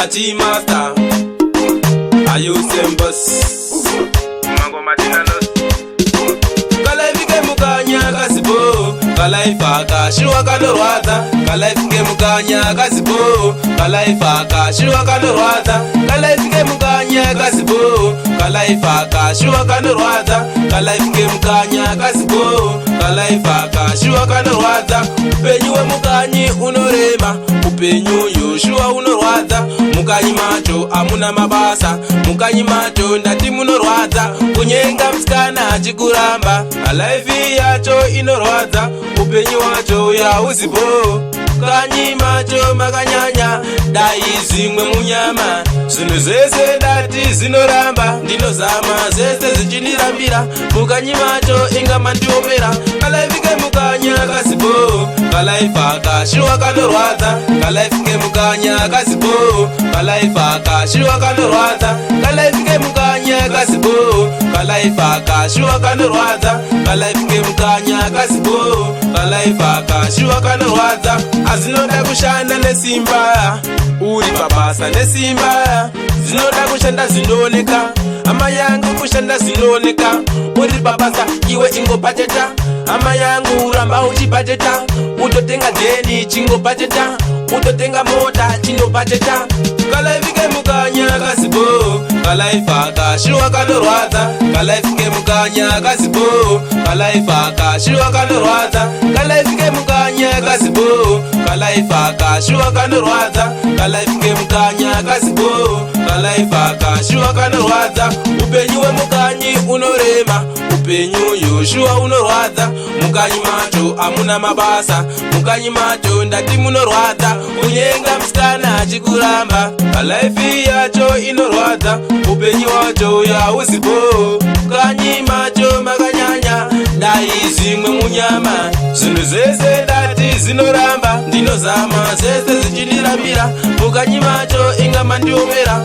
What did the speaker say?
ati master ayusembos mangoma dinanos kalaifike mukanya kazibo kalaifaka shirwa kanorwadza kalaifike mukanya kazibo kalaifaka shirwa kanorwadza kalaifike mukanya kazibo kalaifaka shirwa kanorwadza kalaifike mukanya kazibo kalaifaka shirwa kanorwadza upenyu wemukanyi unorema upenyu yoshua unorwadza mukanyi macho amuna mabasa mukanyi macho ndati munorwadza kunyenga msikana achikuramba alaifi yacho inorwadza upenyu wacho yauzipo kanyi macho makanyanya dai zvimwe munyama zvinhu zvese ndati zinoramba ndinozama zese zichindirambira mukanyi macho inga mandiomera kalaifike mukanya kazibo kalaifaka shirwa kanorwadza kalaifike mukanya kazibo kalaifaka shirwa kanorwadza kalaifike mukanya kazibo kalaifaka shirwa kanorwadza kalaifike mukanya kazibo kalaifaka shirwa kanorwadza azinoda kushanda nesimba uri pabasa nesimba zinoda kushanda zinooneka hama yangu kushanda zinooneka uri pabasa iwe ingobhajeta hama yangu uramba uchibhajeta utotenga dheni chingobhajeta utotenga mota chinobhajeta kalaifike mukanya kazibo kalaifaka shirwa kanorwadza kalaifike mukanya kazibo kalaifaka shirwa kanorwadza kalaifike mukanya kazibo kalaifaka shirwa kanorwadza kalaifike mukanya kazibo kalaifaka shirwa kanorwadza upenyu wemukanyi unorema upenyu yoshua unorwadza mukanyi macho amuna mabasa mukanyi macho ndati munorwadza kunyenga msikana achikuramba kalaifi yacho inorwadza upenyu wacho yauzipo mukanyi macho makanyanya dai zvimwe munyama zvinhu zvese ndati zinoramba ndinozama zese zichindirambira mukanyi macho inga mandiomera